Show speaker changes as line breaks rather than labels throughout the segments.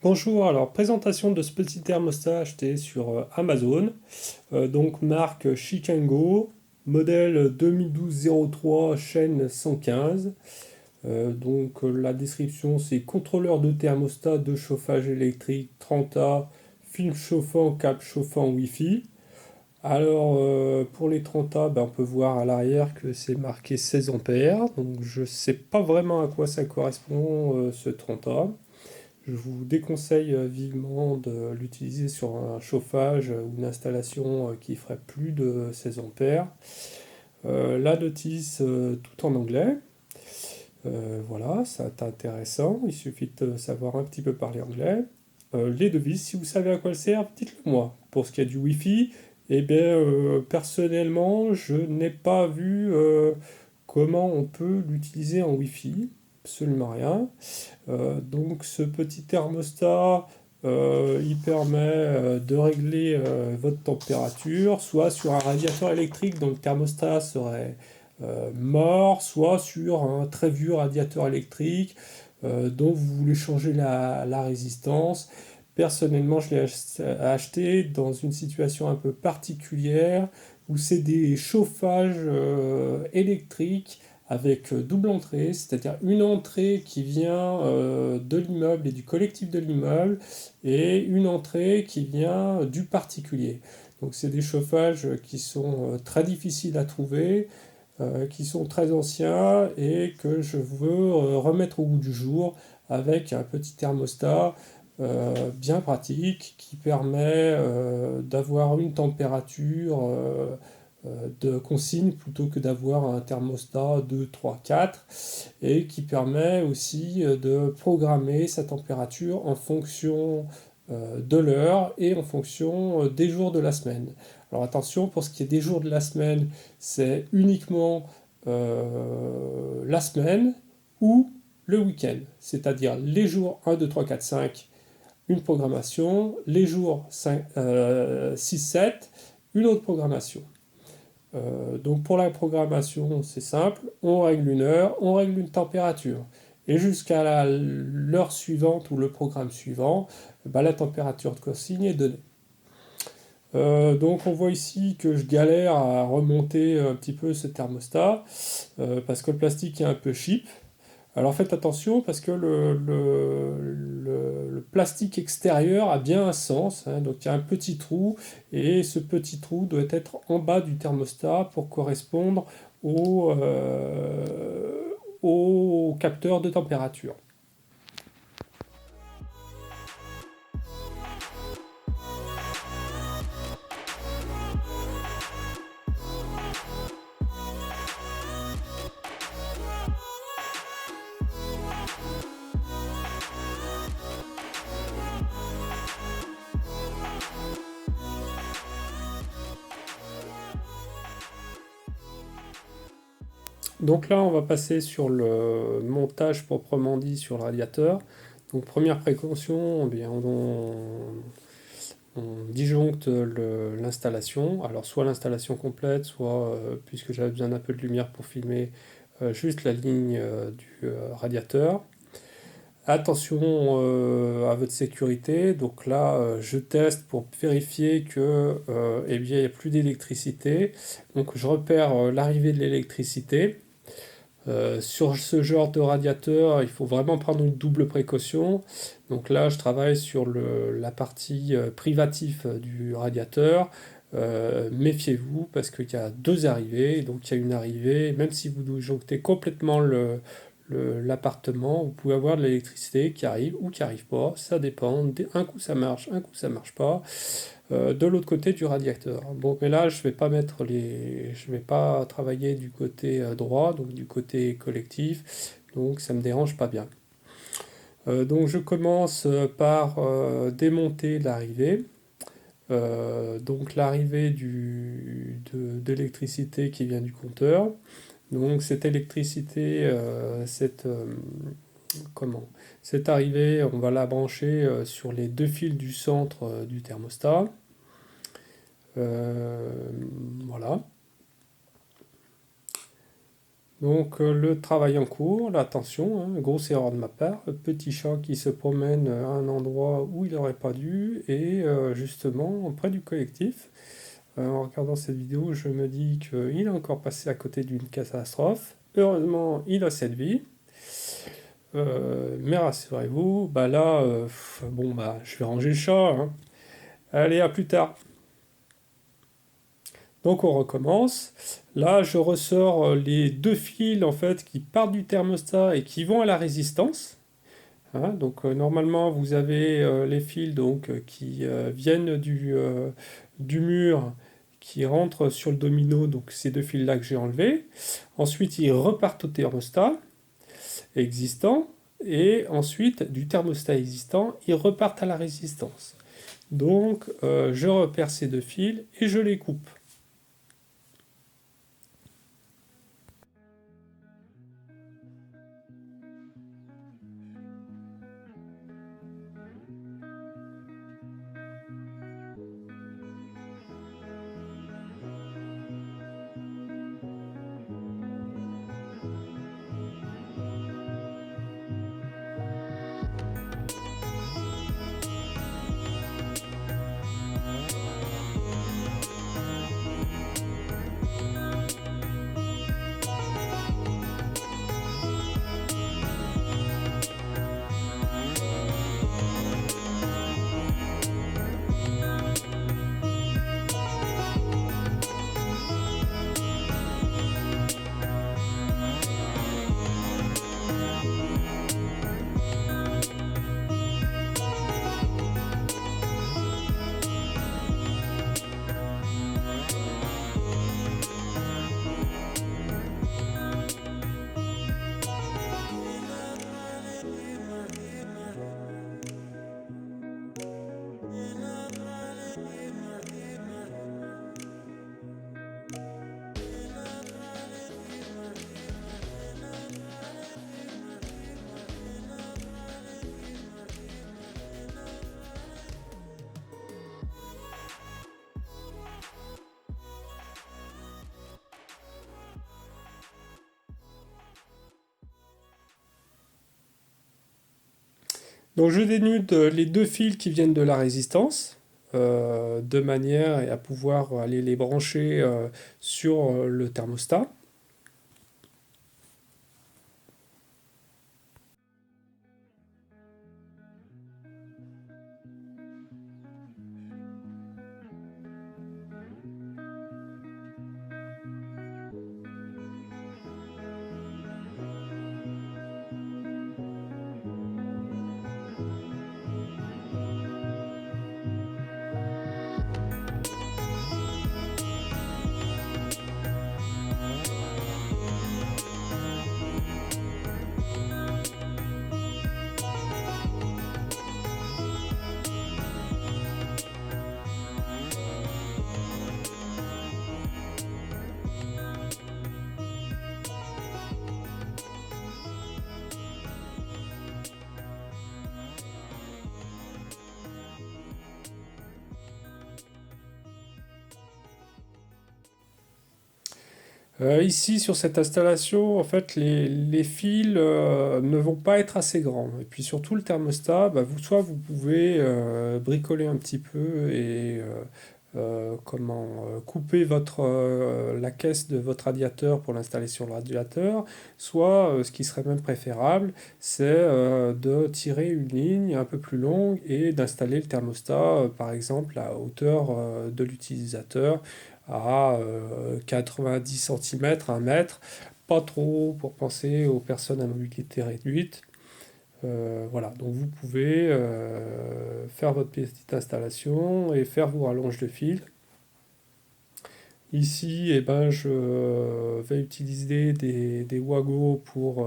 Bonjour, alors présentation de ce petit thermostat acheté sur Amazon, donc marque Chikango, modèle 2012-03, chaîne 115. La description c'est contrôleur de thermostat de chauffage électrique 30A, film chauffant, câble chauffant Wi-Fi. Alors pour les 30A, on peut voir à l'arrière que c'est marqué 16 ampères, donc je ne sais pas vraiment à quoi ça correspond ce 30A. Je vous déconseille vivement de l'utiliser sur un chauffage ou une installation qui ferait plus de 16 ampères. La notice tout en anglais. Voilà, c'est intéressant. Il suffit de savoir un petit peu parler anglais. Les devises, si vous savez à quoi elles servent, dites-le moi. Pour ce qui est du Wi-Fi, eh bien, personnellement, je n'ai pas vu comment on peut l'utiliser en Wi-Fi. Absolument rien. Donc ce petit thermostat, il permet de régler votre température, soit sur un radiateur électrique dont le thermostat serait mort, soit sur un très vieux radiateur électrique dont vous voulez changer la résistance. Personnellement, je l'ai acheté dans une situation un peu particulière où c'est des chauffages électriques avec double entrée, c'est-à-dire une entrée qui vient de l'immeuble et du collectif de l'immeuble et une entrée qui vient du particulier. Donc c'est des chauffages qui sont très difficiles à trouver, qui sont très anciens et que je veux remettre au goût du jour avec un petit thermostat bien pratique qui permet d'avoir une température de consigne plutôt que d'avoir un thermostat 2, 3, 4 et qui permet aussi de programmer sa température en fonction de l'heure et en fonction des jours de la semaine. Alors attention, pour ce qui est des jours de la semaine, c'est uniquement la semaine ou le week-end, c'est-à-dire les jours 1, 2, 3, 4, 5, une programmation, les jours 5, 6, 7, une autre programmation. Donc pour la programmation, c'est simple, on règle une heure, on règle une température. Et jusqu'à l'heure suivante ou le programme suivant, la température de consigne est donnée. Donc on voit ici que je galère à remonter un petit peu ce thermostat parce que le plastique est un peu cheap. Alors faites attention parce que le plastique extérieur a bien un sens, hein, donc il y a un petit trou et ce petit trou doit être en bas du thermostat pour correspondre au capteur de température. Donc là, on va passer sur le montage proprement dit sur le radiateur. Donc première précaution, eh bien, on disjoncte l'installation. Alors soit l'installation complète, soit, puisque j'avais besoin d'un peu de lumière pour filmer, juste la ligne du radiateur. Attention à votre sécurité. Donc là, je teste pour vérifier que, eh bien, il n'y a plus d'électricité. Donc je repère l'arrivée de l'électricité. Sur ce genre de radiateur, il faut vraiment prendre une double précaution. Donc là, je travaille sur la partie privatif du radiateur. Méfiez-vous parce qu'il y a deux arrivées. Donc il y a une arrivée, même si vous disjonctez complètement l'appartement, vous pouvez avoir de l'électricité qui arrive ou qui arrive pas. Ça dépend. Un coup ça marche, un coup ça marche pas. De l'autre côté du radiateur. Bon, mais là, je vais pas travailler du côté droit, donc du côté collectif, donc ça me dérange pas bien. Donc je commence par démonter l'arrivée. Donc l'arrivée d'électricité qui vient du compteur. Donc cette électricité, comment? Cette arrivée, on va la brancher sur les deux fils du centre du thermostat. Euh, voilà. Donc le travail en cours, là, attention, hein, grosse erreur de ma part, le petit chat qui se promène à un endroit où il n'aurait pas dû, et justement près du collectif. En regardant cette vidéo, je me dis qu'il est encore passé à côté d'une catastrophe. Heureusement, il a cette vie. Mais rassurez-vous, bah là, bon bah, je vais ranger le chat, hein. Allez, à plus tard. Donc on recommence. Là, je ressors les deux fils en fait qui partent du thermostat et qui vont à la résistance. Hein. Donc normalement, vous avez les fils donc qui viennent du mur, qui rentrent sur le domino. Donc ces deux fils-là que j'ai enlevés. Ensuite, ils repartent au thermostat existant. Et ensuite, du thermostat existant, ils repartent à la résistance. Donc, je repère ces deux fils et je les coupe. Donc je dénude les deux fils qui viennent de la résistance, de manière à pouvoir aller les brancher sur le thermostat. Ici, sur cette installation, en fait, les fils ne vont pas être assez grands. Et puis surtout, le thermostat, bah, soit vous pouvez bricoler un petit peu et couper la caisse de votre radiateur pour l'installer sur le radiateur, soit, ce qui serait même préférable, c'est de tirer une ligne un peu plus longue et d'installer le thermostat, par exemple, à hauteur de l'utilisateur à 90 cm, 1 mètre, pas trop pour penser aux personnes à mobilité réduite. Voilà, donc vous pouvez faire votre petite installation et faire vos rallonges de fil. Ici, eh ben, je vais utiliser des wagos pour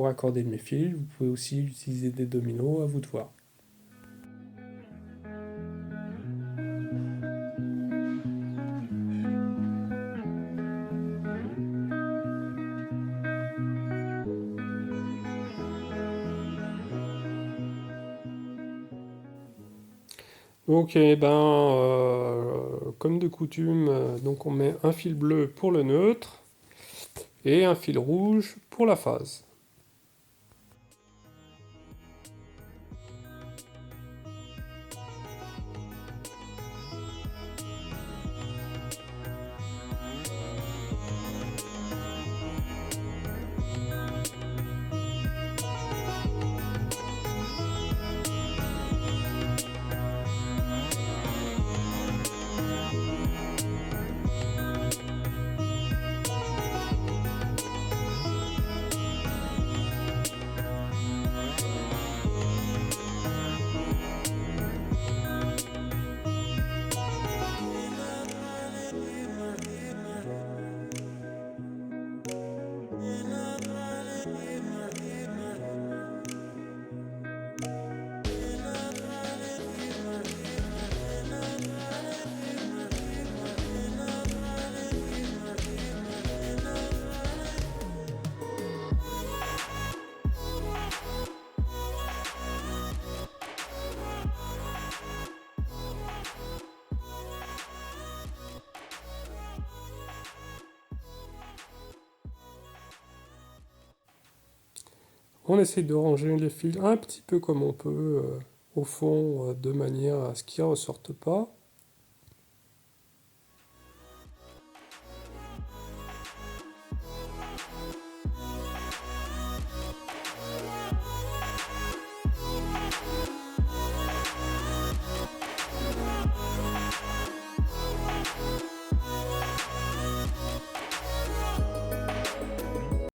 accorder mes fils. Vous pouvez aussi utiliser des dominos, à vous de voir. Donc, eh ben, comme de coutume, donc on met un fil bleu pour le neutre et un fil rouge pour la phase. On essaye de ranger les fils un petit peu comme on peut au fond de manière à ce qu'ils ne ressortent pas.